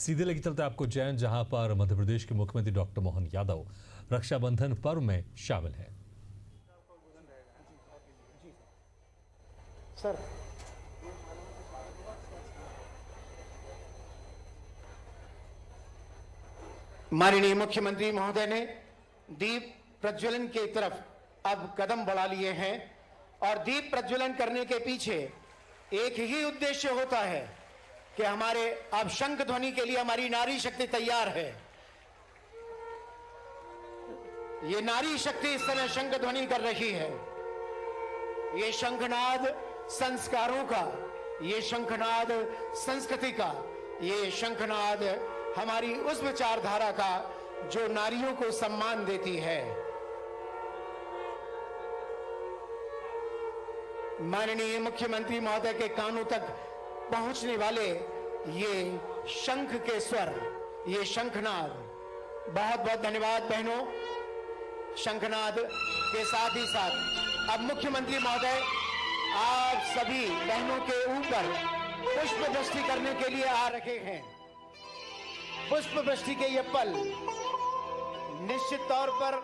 सीधे लेके चलते आपको उज्जैन, जहां पर मध्य प्रदेश के मुख्यमंत्री डॉक्टर मोहन यादव रक्षाबंधन पर्व में शामिल हैं। सर माननीय मुख्यमंत्री महोदय ने दीप प्रज्वलन की तरफ अब कदम बढ़ा लिए हैं और दीप प्रज्वलन करने के पीछे एक ही उद्देश्य होता है कि हमारे अब शंख ध्वनि के लिए हमारी नारी शक्ति तैयार है। ये नारी शक्ति इस समय शंख ध्वनि कर रही है। ये शंखनाद संस्कारों का, ये शंखनाद संस्कृति का, ये शंखनाद हमारी उस विचारधारा का जो नारियों को सम्मान देती है। माननीय मुख्यमंत्री महोदय के कानों तक पहुंचने वाले ये शंख के स्वर, ये शंखनाद, बहुत बहुत धन्यवाद बहनों। शंखनाद के साथ ही साथ अब मुख्यमंत्री महोदय आप सभी बहनों के ऊपर पुष्प वृष्टि करने के लिए आ रहे हैं। पुष्प वृष्टि के ये पल निश्चित तौर पर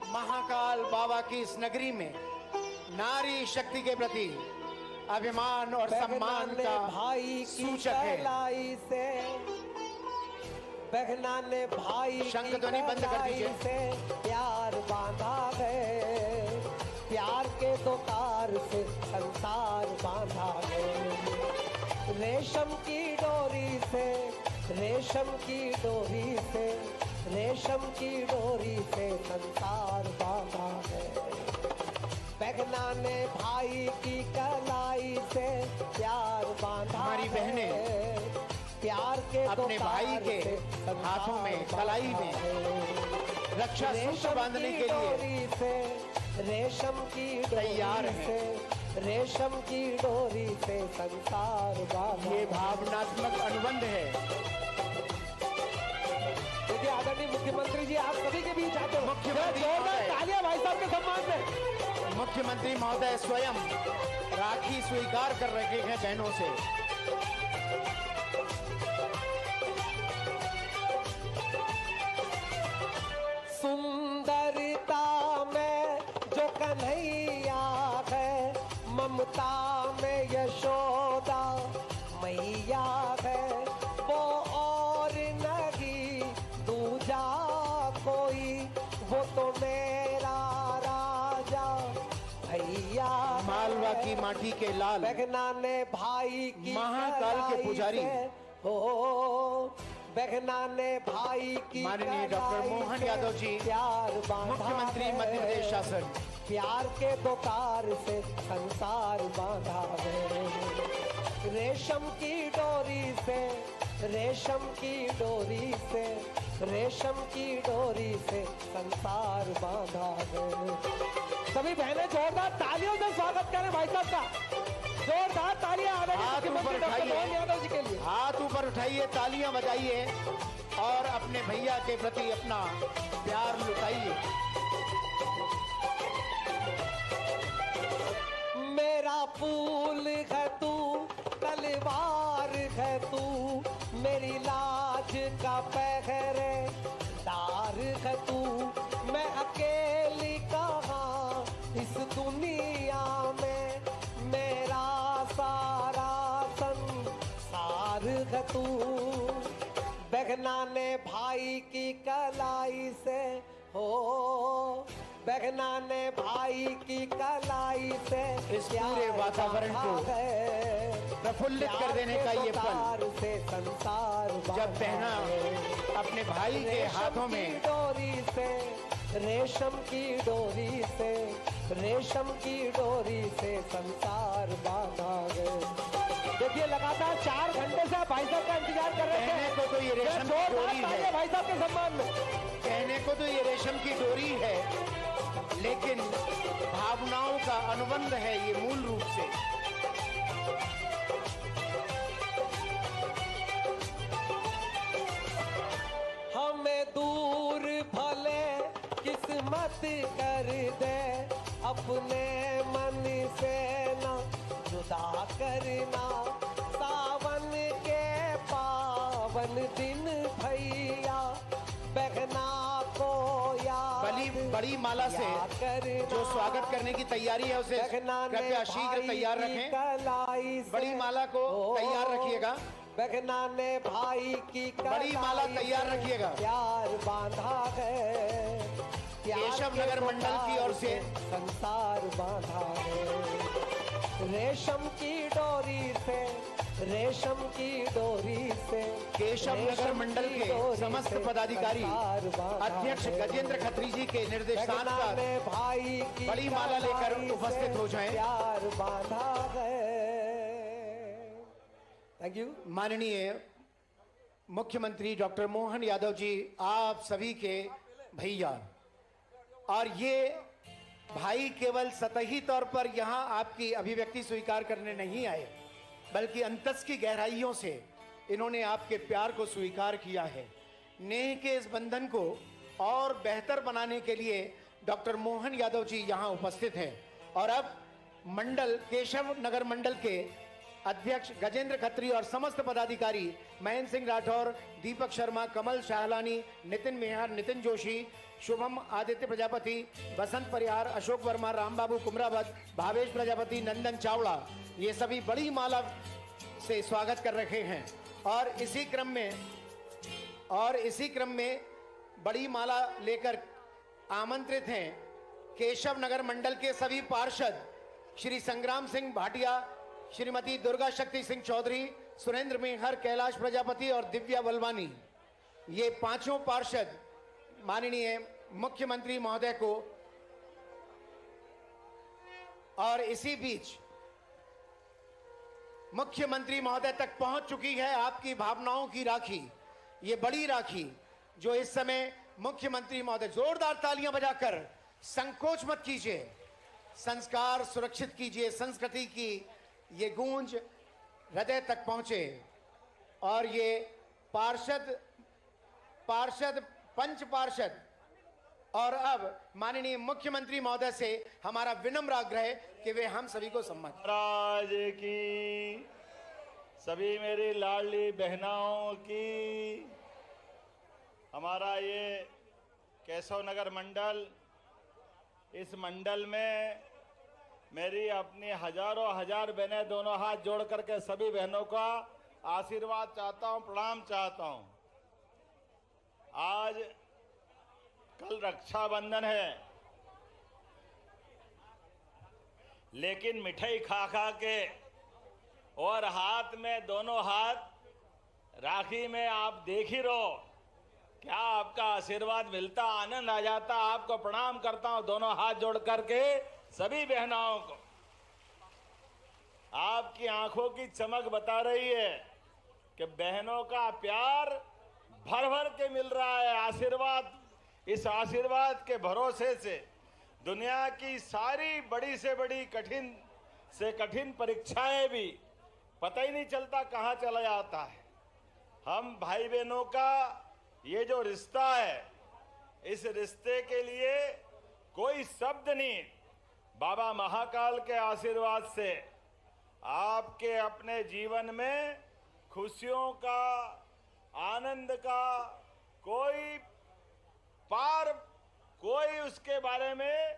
महाकाल बाबा की इस नगरी में नारी शक्ति के प्रति अभिमान और सम्मान का भाई सूचक है। बहना ने भाई शंख ध्वनि बंद कर दीजिए। से प्यार बांधा है, प्यार के दो तार से संसार बांधा है। रेशम की डोरी से, रेशम की डोरी से, रेशम की डोरी से संसार बांधा है। बहना ने भाई की कलाई से प्यार बांधा। हमारी बहनें प्यार के अपने भाई के हाथों में, कलाई में रक्षा सूत्र बांधने के लिए से, रेशम की तैयार से, रेशम की डोरी से संसार बांधा। ये भावनात्मक अनुबंध है। देखिए आदरणीय मुख्यमंत्री जी, आप सभी के बीच आते हो। मुख्यमंत्री जोरदार तालियां भाई साहब के सम्मान में। मुख्यमंत्री महोदय स्वयं राखी स्वीकार कर रहे हैं बहनों से। सुंदरता में जो कन्हैया है, ममता में यशोदा मैया है, वो और नहीं दूजा कोई, वो तो मेरा राजा भैया। मालवा की माटी के लाल, बहना ने भाई की महाकाल के पुजारी, हो बहना ने भाई की माननीय डॉक्टर मोहन यादव जी, प्यार मुख्यमंत्री मध्य प्रदेश शासन, प्यार के दो तार से संसार बांधा है। रेशम की डोरी से, रेशम की डोरी से, रेशम की डोरी से संसार बांधा है। सभी बहनें जोरदार तालियों से स्वागत करें भाई साहब का। जोरदार तालियां हाथ ऊपर उठाइए, यादव जी के लिए। हाथ ऊपर उठाइए, तालियां बजाइए और अपने भैया के प्रति अपना प्यार लुटाइए। मेरा फूल है तू, तलवार है तू, मेरी लाज का पहरेदार है तू। मैं अकेली कहाँ इस दुनिया में, मेरा सारा संसार है तू। बहना ने भाई की कलाई से, हो बहना ने भाई की कलाई से इस पूरे वातावरण को प्रफुल्लित कर देने का ये पल, से संसार जब बहना अपने भाई के हाथों में डोरी से, रेशम की डोरी से, रेशम की डोरी से संसार बांधा है। देखिए लगातार 4 घंटे से भाई साहब का इंतजार कर रहे हैं। कहने को तो ये रेशम की डोरी है, भाई साहब के सम्मान में। कहने को तो ये रेशम की डोरी है, लेकिन भावनाओं का अनुबंध है ये मूल रूप से। हमें दूर भले किस्मत कर दे, अपने मन से ना जुदा करना। सावन के पावन बचपन दिन भैया बहना को याद बड़ी माला से जो स्वागत करने की तैयारी है उसे कृपया शीघ्र तैयार रखें। बड़ी माला को तैयार रखिएगा। बहना ने भाई की बड़ी माला तैयार रखिएगा। प्यार बांधा है, केशव नगर मंडल की ओर से संसार बांधा है। रेशम की डोरी से, रेशम की डोरी से केशव नगर मंडल के समस्त पदाधिकारी अध्यक्ष गजेंद्र खत्री जी के निर्देशानुसार भाई की बड़ी माला लेकर उपस्थित हो जाएं। प्यार बांधा है। Thank you. माननीय मुख्यमंत्री डॉक्टर मोहन यादव जी, आप सभी के भैया, और ये भाई केवल सतही तौर पर यहां आपकी अभिव्यक्ति स्वीकार करने नहीं आए, बल्कि अंतस की गहराइयों से इन्होंने आपके प्यार को स्वीकार किया है। नेह के इस बंधन को और बेहतर बनाने के लिए डॉक्टर मोहन यादव जी यहां उपस्थित हैं। और अब मंडल, केशव नगर मंडल के अध्यक्ष गजेंद्र खत्री और समस्त पदाधिकारी महेंद्र सिंह राठौर, दीपक शर्मा, कमल शाहलानी, नितिन मेहर, नितिन जोशी, शुभम आदित्य प्रजापति, बसंत परिहार, अशोक वर्मा, रामबाबू कुमरावत, भावेश प्रजापति, नंदन चावड़ा, ये सभी बड़ी माला से स्वागत कर रहे हैं। और इसी क्रम में बड़ी माला लेकर आमंत्रित हैं केशव नगर मंडल के सभी पार्षद श्री संग्राम सिंह भाटिया, श्रीमती दुर्गा शक्ति सिंह चौधरी, सुरेंद्र मेहर, कैलाश प्रजापति और दिव्या बलवानी। ये पांचों पार्षद माननीय मुख्यमंत्री महोदय को, और इसी बीच मुख्यमंत्री महोदय तक पहुंच चुकी है आपकी भावनाओं की राखी, ये बड़ी राखी जो इस समय मुख्यमंत्री महोदय, जोरदार तालियां बजाकर, संकोच मत कीजिए, संस्कार सुरक्षित कीजिए, संस्कृति की ये गूंज हृदय तक पहुंचे। और ये पार्षद, पंच पार्षद और अब माननीय मुख्यमंत्री महोदय से हमारा विनम्र आग्रह कि वे हम सभी को सम्मान। महाराज की, सभी मेरी लाडली बहनाओं की, हमारा ये केशव नगर मंडल, इस मंडल में मेरी अपनी हजारों हजार बहनें दोनों हाथ जोड़ करके सभी बहनों का आशीर्वाद चाहता हूं, प्रणाम चाहता हूं। आज कल रक्षाबंधन है, लेकिन मिठाई खा खा के और हाथ में दोनों हाथ राखी में आप देख ही रहो क्या आपका आशीर्वाद मिलता, आनंद आ जाता। आपको प्रणाम करता हूं दोनों हाथ जोड़ करके सभी बहनाओं को। आपकी आंखों की चमक बता रही है कि बहनों का प्यार भर भर के मिल रहा है। आशीर्वाद, इस आशीर्वाद के भरोसे से दुनिया की सारी बड़ी से बड़ी, कठिन से कठिन परीक्षाएं भी पता ही नहीं चलता कहां चला जाता है। हम भाई बहनों का ये जो रिश्ता है, इस रिश्ते के लिए कोई शब्द नहीं। बाबा महाकाल के आशीर्वाद से आपके अपने जीवन में खुशियों का, आनंद का कोई पार, कोई उसके बारे में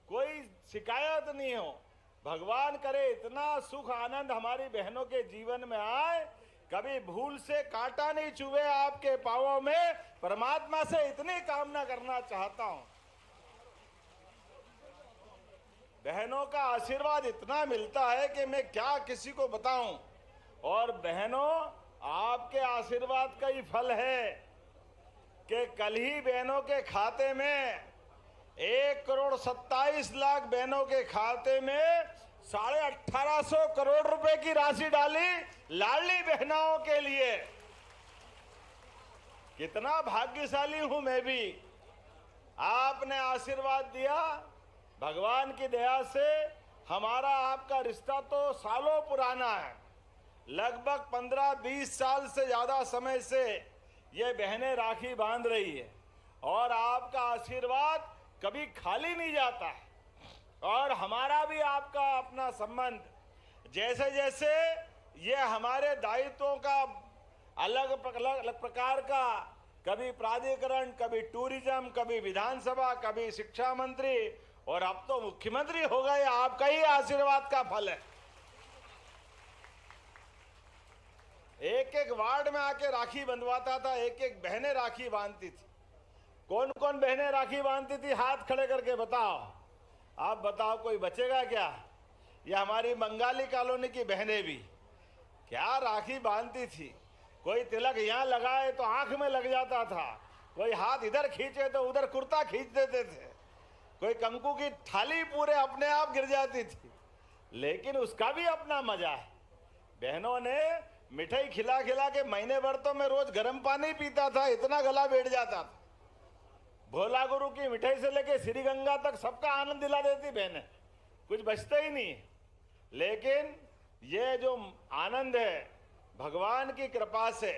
कोई शिकायत नहीं हो। भगवान करे इतना सुख आनंद हमारी बहनों के जीवन में आए, कभी भूल से कांटा नहीं चुभे आपके पांवों में। परमात्मा से इतनी कामना करना चाहता हूं। बहनों का आशीर्वाद इतना मिलता है कि मैं क्या किसी को बताऊं। और बहनों, आपके आशीर्वाद का ही फल है कि कल ही बहनों के खाते में 1,27,00,000 बहनों के खाते में 1850 करोड़ रुपए की राशि डाली लाडली बहनाओं के लिए। कितना भाग्यशाली हूं मैं भी। आपने आशीर्वाद दिया। भगवान की दया से हमारा आपका रिश्ता तो सालों पुराना है। लगभग 15-20 साल से ज्यादा समय से ये बहनें राखी बांध रही है और आपका आशीर्वाद कभी खाली नहीं जाता है। और हमारा भी आपका अपना संबंध, जैसे जैसे ये हमारे दायित्वों का अलग प्रकार का, कभी प्राधिकरण, कभी टूरिज्म, कभी विधानसभा, कभी शिक्षा मंत्री, और अब तो मुख्यमंत्री हो गए। आपका ही आशीर्वाद का फल है। एक एक वार्ड में आके राखी बंधवाता था, एक एक बहनें राखी बांधती थी। कौन कौन बहनें राखी बांधती थी? हाथ खड़े करके बताओ। आप बताओ, कोई बचेगा क्या? ये हमारी बंगाली कॉलोनी की बहनें भी क्या राखी बांधती थी। कोई तिलक यहाँ लगाए तो आंख में लग जाता था, कोई हाथ इधर खींचे तो उधर कुर्ता खींच देते थे, कोई कंकु की थाली पूरे अपने आप गिर जाती थी। लेकिन उसका भी अपना मजा है। बहनों ने मिठाई खिला खिला के महीने भर तो मैं रोज गर्म पानी पीता था, इतना गला बैठ जाता था। भोला गुरु की मिठाई से लेके श्री गंगा तक सबका आनंद दिला देती बहनें, कुछ बचता ही नहीं। लेकिन ये जो आनंद है भगवान की कृपा से,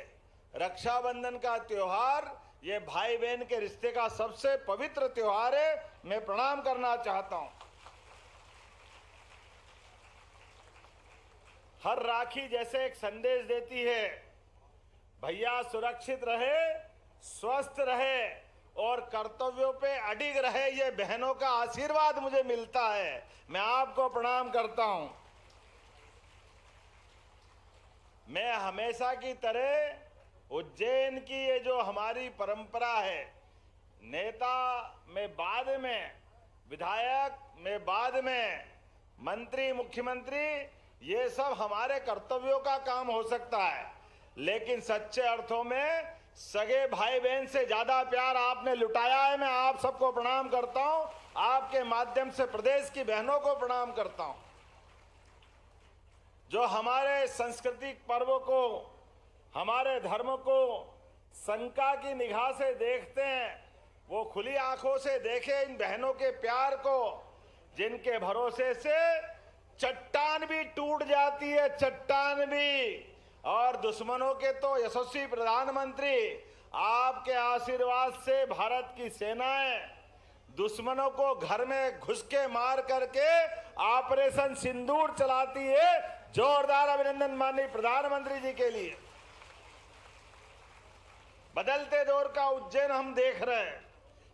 रक्षाबंधन का त्योहार ये भाई बहन के रिश्ते का सबसे पवित्र त्योहार है। मैं प्रणाम करना चाहता हूं। हर राखी जैसे एक संदेश देती है, भैया सुरक्षित रहे, स्वस्थ रहे और कर्तव्यों पे अडिग रहे। ये बहनों का आशीर्वाद मुझे मिलता है। मैं आपको प्रणाम करता हूं। मैं हमेशा की तरह उज्जैन की ये जो हमारी परंपरा है, नेता में बाद में, विधायक में बाद में, मंत्री, मुख्यमंत्री, ये सब हमारे कर्तव्यों का काम हो सकता है। लेकिन सच्चे अर्थों में सगे भाई बहन से ज्यादा प्यार आपने लुटाया है। मैं आप सबको प्रणाम करता हूं। आपके माध्यम से प्रदेश की बहनों को प्रणाम करता हूं, जो हमारे सांस्कृतिक पर्व को, हमारे धर्म को शंका की निगाह से देखते हैं, वो खुली आंखों से देखें इन बहनों के प्यार को, जिनके भरोसे से चट्टान भी टूट जाती है, चट्टान भी। और दुश्मनों के तो यशस्वी प्रधानमंत्री, आपके आशीर्वाद से भारत की सेनाएं दुश्मनों को घर में घुस के मार करके ऑपरेशन सिंदूर चलाती है। जोरदार अभिनंदन माननीय प्रधानमंत्री जी के लिए। बदलते दौर का उज्जैन हम देख रहे हैं।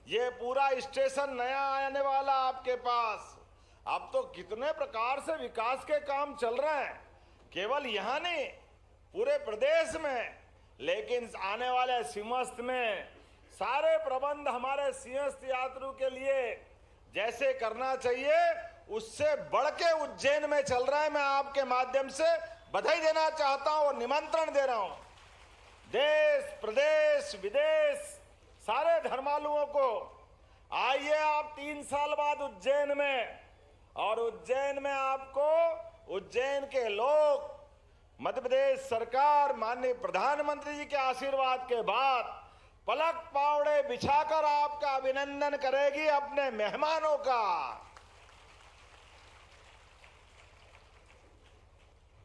ये पूरा स्टेशन नया आने वाला आपके पास। अब तो कितने प्रकार से विकास के काम चल रहे हैं, केवल यहां नहीं, पूरे प्रदेश में। लेकिन आने वाले सिंहस्थ में सारे प्रबंध हमारे सिंहस्थ यात्रियों के लिए जैसे करना चाहिए, उससे बढ़ के उज्जैन में चल रहा है। मैं आपके माध्यम से बधाई देना चाहता हूं और निमंत्रण दे रहा हूं देश, प्रदेश, विदेश, सारे धर्मालुओं को। आइए आप 3 साल बाद उज्जैन में, और उज्जैन में आपको उज्जैन के लोग, मध्य प्रदेश सरकार, माननीय प्रधानमंत्री जी के आशीर्वाद के बाद पलक पावड़े बिछाकर आपका अभिनंदन करेगी अपने मेहमानों का।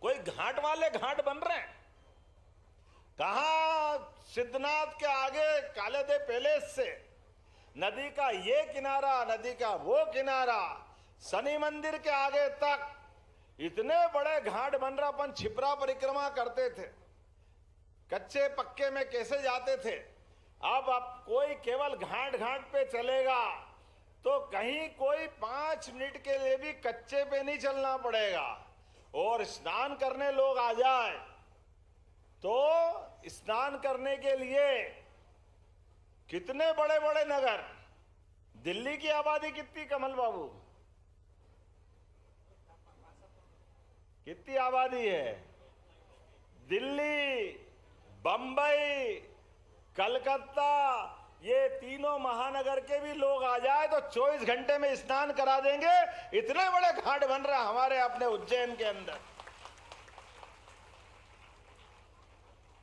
कोई घाट वाले घाट बन रहे हैं। कहां सिद्धनाथ के आगे कालेदेव पैलेस से नदी का ये किनारा, नदी का वो किनारा, शनि मंदिर के आगे तक इतने बड़े घाट बन रहा। अपन छिपरा परिक्रमा करते थे, कच्चे पक्के में कैसे जाते थे। अब कोई केवल घाट घाट पे चलेगा तो कहीं कोई 5 मिनट के लिए भी कच्चे पे नहीं चलना पड़ेगा। और स्नान करने लोग आ जाए तो स्नान करने के लिए कितने बड़े बड़े नगर। दिल्ली की आबादी कितनी, कमल बाबू, कितनी आबादी है? दिल्ली, बंबई, कलकत्ता, ये तीनों महानगर के भी लोग आ जाए तो 24 घंटे में स्नान करा देंगे। इतने बड़े घाट बन रहे हमारे अपने उज्जैन के अंदर।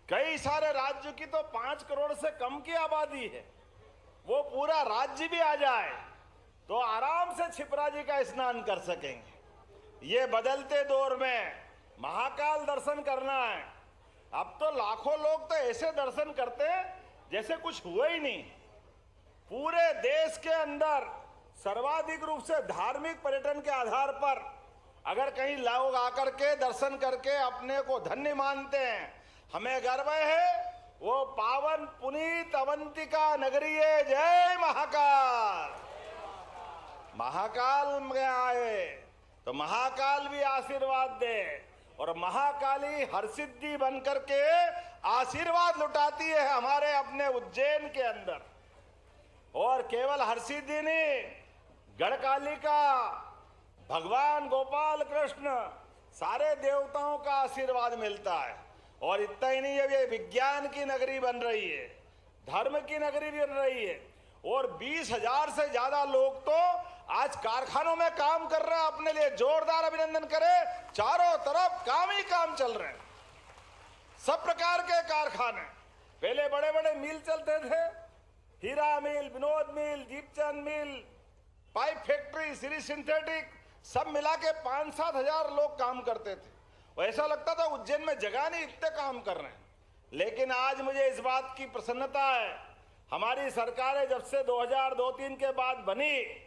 कई सारे राज्यों की तो 5 करोड़ से कम की आबादी है। वो पूरा राज्य भी आ जाए तो आराम से छिपरा जी का स्नान कर सकेंगे। ये बदलते दौर में महाकाल दर्शन करना है। अब तो लाखों लोग तो ऐसे दर्शन करते हैं जैसे कुछ हुआ ही नहीं। पूरे देश के अंदर सर्वाधिक रूप से धार्मिक पर्यटन के आधार पर अगर कहीं लोग आकर के दर्शन करके अपने को धन्य मानते हैं, हमें गर्व है वो पावन पुनीत अवंतिका नगरी है। जय महाकाल। महाकाल में आए तो महाकाल भी आशीर्वाद दे, और महाकाली हरसिद्धि बन करके आशीर्वाद लुटाती है हमारे अपने उज्जैन के अंदर। और केवल हरसिद्धि नहीं, गढ़काली का भगवान गोपाल कृष्ण सारे देवताओं का आशीर्वाद मिलता है। और इतना ही नहीं, ये विज्ञान की नगरी बन रही है, धर्म की नगरी बन रही है, और 20,000 से ज्यादा लोग तो आज कारखानों में काम कर रहे हैं। अपने लिए जोरदार अभिनंदन करें। चारों तरफ काम ही काम चल रहे हैं, सब प्रकार के कारखाने। पहले बड़े बड़े मिल चलते थे, हीरा मिल, विनोद मिल, दीपचंद मिल, पाइप फैक्ट्री, श्री सिंथेटिक, सब मिला के 5-7 हजार लोग काम करते थे। ऐसा लगता था उज्जैन में जगह नहीं, इतने काम कर रहे हैं। लेकिन आज मुझे इस बात की प्रसन्नता है, हमारी सरकारें जब से 2002-3 के बाद बनी,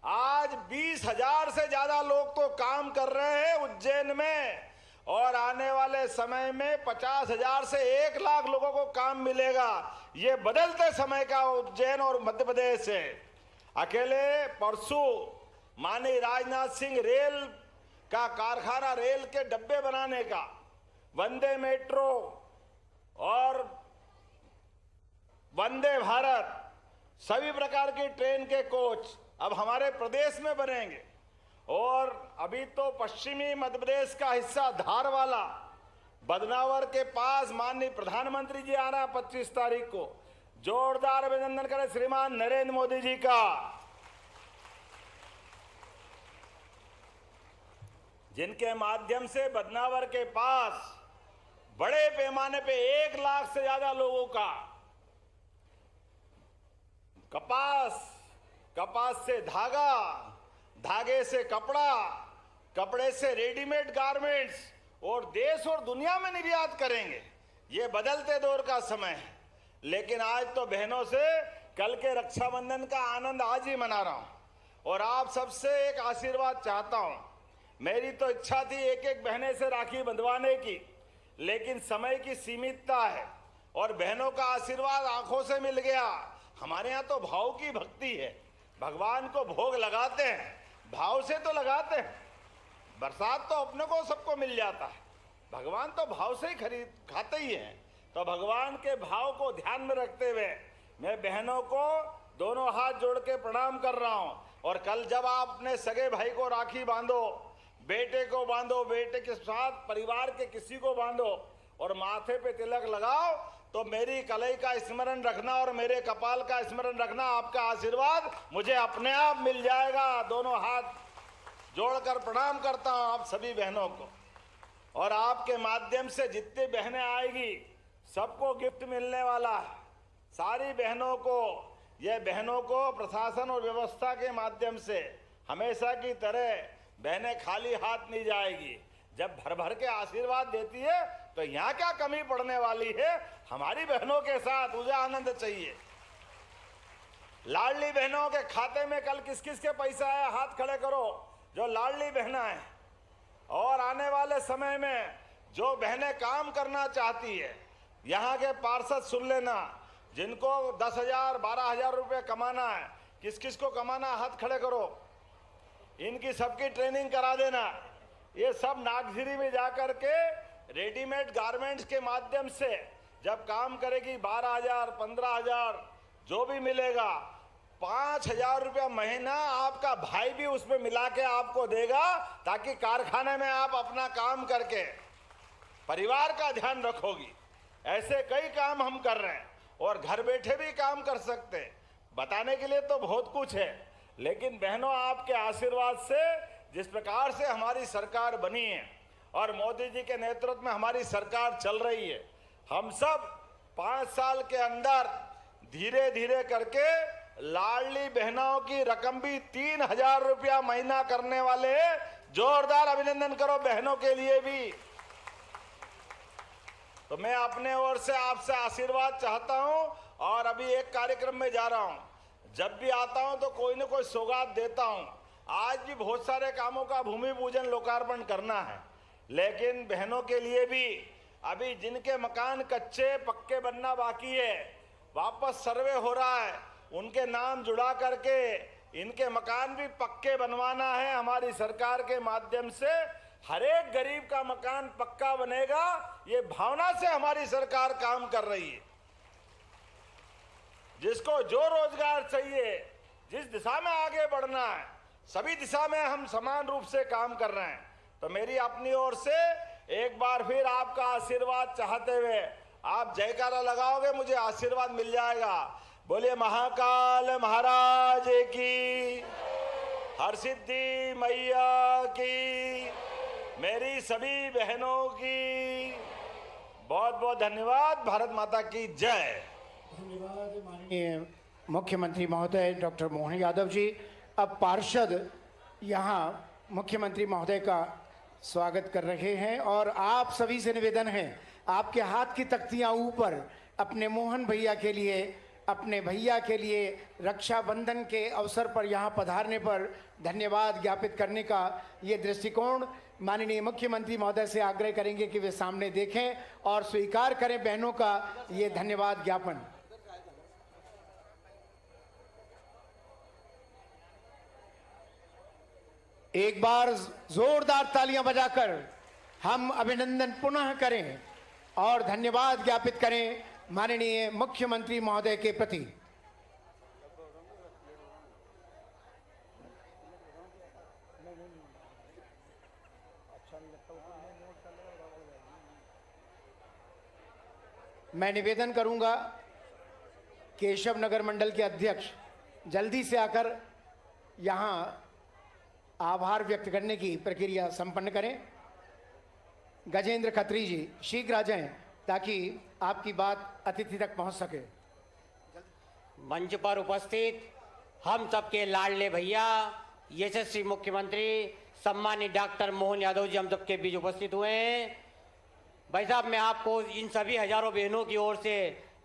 आज 20,000 से ज्यादा लोग तो काम कर रहे हैं उज्जैन में। और आने वाले समय में 50,000 से 1 लाख लोगों को काम मिलेगा। ये बदलते समय का उज्जैन और मध्य प्रदेश है। अकेले परसों माननीय राजनाथ सिंह रेल का कारखाना, रेल के डब्बे बनाने का, वंदे मेट्रो और वंदे भारत, सभी प्रकार की ट्रेन के कोच अब हमारे प्रदेश में बनेंगे। और अभी तो पश्चिमी मध्य प्रदेश का हिस्सा धार वाला, बदनावर के पास माननीय प्रधानमंत्री जी आ रहा है 25 तारीख को। जोरदार अभिनंदन करें श्रीमान नरेंद्र मोदी जी का, जिनके माध्यम से बदनावर के पास बड़े पैमाने पे 1 लाख से ज्यादा लोगों का कपास से धागा, धागे से कपड़ा, कपड़े से रेडीमेड गारमेंट्स, और देश और दुनिया में निर्यात करेंगे। ये बदलते दौर का समय है। लेकिन आज तो बहनों से कल के रक्षाबंधन का आनंद आज ही मना रहा हूं, और आप सबसे एक आशीर्वाद चाहता हूं। मेरी तो इच्छा थी एक एक बहने से राखी बंधवाने की, लेकिन समय की सीमितता है, और बहनों का आशीर्वाद आंखों से मिल गया। हमारे यहाँ तो भाव की भक्ति है, भगवान को भोग लगाते हैं, भाव से तो लगाते हैं। बरसात तो अपने को सबको मिल जाता है, भगवान तो भाव से ही खरीद खाते ही हैं। तो भगवान के भाव को ध्यान में रखते हुए मैं बहनों को दोनों हाथ जोड़ के प्रणाम कर रहा हूं। और कल जब आप अपने सगे भाई को राखी बांधो, बेटे को बांधो, बेटे के साथ परिवार के किसी को बांधो और माथे पे तिलक लगाओ, तो मेरी कलाई का स्मरण रखना और मेरे कपाल का स्मरण रखना, आपका आशीर्वाद मुझे अपने आप मिल जाएगा। दोनों हाथ जोड़कर प्रणाम करता हूं आप सभी बहनों को। और आपके माध्यम से जितनी बहनें आएगी सबको गिफ्ट मिलने वाला है। सारी बहनों को, यह बहनों को प्रशासन और व्यवस्था के माध्यम से हमेशा की तरह बहनें खाली हाथ नहीं जाएगी। जब भर भर के आशीर्वाद देती है तो यहाँ क्या कमी पड़ने वाली है। हमारी बहनों के साथ मुझे आनंद चाहिए। लाडली बहनों के खाते में कल किस किस के पैसा आया, हाथ खड़े करो जो लाडली बहना है। और आने वाले समय में जो बहनें काम करना चाहती है, यहाँ के पार्षद सुन लेना, जिनको 10,000 12,000 रुपये कमाना है, किस किस को कमाना, हाथ खड़े करो। इनकी सबकी ट्रेनिंग करा देना। ये सब नागझिरी में जाकर के रेडीमेड गारमेंट्स के माध्यम से जब काम करेगी 12,000 15,000 जो भी मिलेगा, 5,000 रुपया महीना आपका भाई भी उसमें मिला के आपको देगा, ताकि कारखाने में आप अपना काम करके परिवार का ध्यान रखोगी। ऐसे कई काम हम कर रहे हैं और घर बैठे भी काम कर सकते हैं। बताने के लिए तो बहुत कुछ है, लेकिन बहनों आपके आशीर्वाद से जिस प्रकार से हमारी सरकार बनी है और मोदी जी के नेतृत्व में हमारी सरकार चल रही है, हम सब 5 साल के अंदर धीरे धीरे करके लाडली बहनों की रकम भी 3,000 रुपया महीना करने वाले हैं। जोरदार अभिनंदन करो बहनों के लिए भी। तो मैं अपने ओर से आपसे आशीर्वाद चाहता हूं। और अभी एक कार्यक्रम में जा रहा हूं, जब भी आता हूं तो कोई न कोई सौगात देता हूं। आज भी बहुत सारे कामों का भूमि पूजन लोकार्पण करना है, लेकिन बहनों के लिए भी अभी जिनके मकान कच्चे पक्के बनना बाकी है, वापस सर्वे हो रहा है, उनके नाम जुड़ा करके इनके मकान भी पक्के बनवाना है। हमारी सरकार के माध्यम से हर एक गरीब का मकान पक्का बनेगा, ये भावना से हमारी सरकार काम कर रही है। जिसको जो रोजगार चाहिए, जिस दिशा में आगे बढ़ना है, सभी दिशा में हम समान रूप से काम कर रहे हैं। तो मेरी अपनी ओर से एक बार फिर आपका आशीर्वाद चाहते हुए, आप जयकारा लगाओगे, मुझे आशीर्वाद मिल जाएगा। बोलिए महाकाल महाराज की, हरसिद्धि मैया की, मेरी सभी बहनों की बहुत बहुत धन्यवाद। भारत माता की जय। धन्यवाद माननीय मुख्यमंत्री महोदय डॉक्टर मोहन यादव जी। अब पार्षद यहाँ मुख्यमंत्री महोदय का स्वागत कर रहे हैं और आप सभी से निवेदन है, आपके हाथ की तख्तियां ऊपर अपने मोहन भैया के लिए, अपने भैया के लिए रक्षाबंधन के अवसर पर यहाँ पधारने पर धन्यवाद ज्ञापित करने का ये दृष्टिकोण माननीय मुख्यमंत्री महोदय से आग्रह करेंगे कि वे सामने देखें और स्वीकार करें बहनों का ये धन्यवाद ज्ञापन। एक बार जोरदार तालियां बजाकर हम अभिनंदन पुनः करें और धन्यवाद ज्ञापित करें माननीय मुख्यमंत्री महोदय के प्रति। मैं निवेदन करूंगा केशव नगर मंडल के अध्यक्ष जल्दी से आकर यहां आभार व्यक्त करने की प्रक्रिया संपन्न करें। गजेंद्र खत्री जी शीघ्र आ जाएं ताकि आपकी बात अतिथि तक पहुंच सके। मंच पर उपस्थित हम सबके लाडले भैया यशस्वी मुख्यमंत्री सम्मानित डॉक्टर मोहन यादव जी हम सबके बीच उपस्थित हुए हैं। भाई साहब, मैं आपको इन सभी हजारों बहनों की ओर से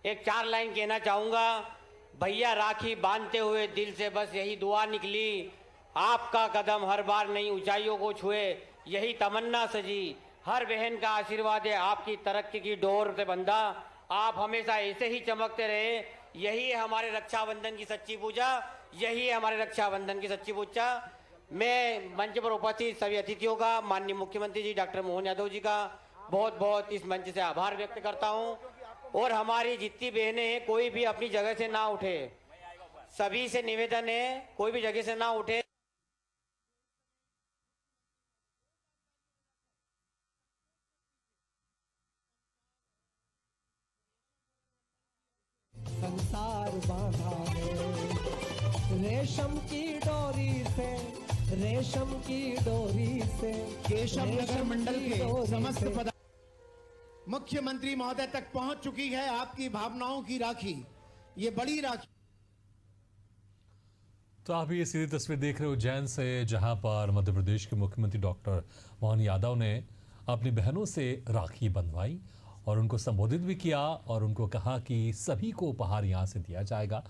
एक 4 लाइन कहना चाहूँगा। भैया राखी बांधते हुए दिल से बस यही दुआ निकली, आपका कदम हर बार नई ऊंचाइयों को छुए, यही तमन्ना सजी। हर बहन का आशीर्वाद है आपकी तरक्की की डोर से बंधा, आप हमेशा ऐसे ही चमकते रहे, यही है हमारे रक्षाबंधन की सच्ची पूजा, यही है हमारे रक्षाबंधन की सच्ची पूजा। मैं मंच पर उपस्थित सभी अतिथियों का, माननीय मुख्यमंत्री जी डॉक्टर मोहन यादव जी का बहुत बहुत इस मंच से आभार व्यक्त करता हूं। और हमारी जितनी बहनें हैं, कोई भी अपनी जगह से ना उठे, सभी से निवेदन है कोई भी जगह से ना उठे। संसार बांधा है रेशम की डोरी से, रेशम की डोरी से। केशव नगर रेशम मंडल की के डोरी समस्त से। पदाधिकारी मुख्यमंत्री महोदय तक पहुंच चुकी है आपकी भावनाओं की राखी, ये बड़ी राखी। तो आप ये सीधी तस्वीर देख रहे हो उज्जैन से, जहां पर मध्य प्रदेश के मुख्यमंत्री डॉक्टर मोहन यादव ने अपनी बहनों से राखी बंधवाई और उनको संबोधित भी किया और उनको कहा कि सभी को उपहार यहां से दिया जाएगा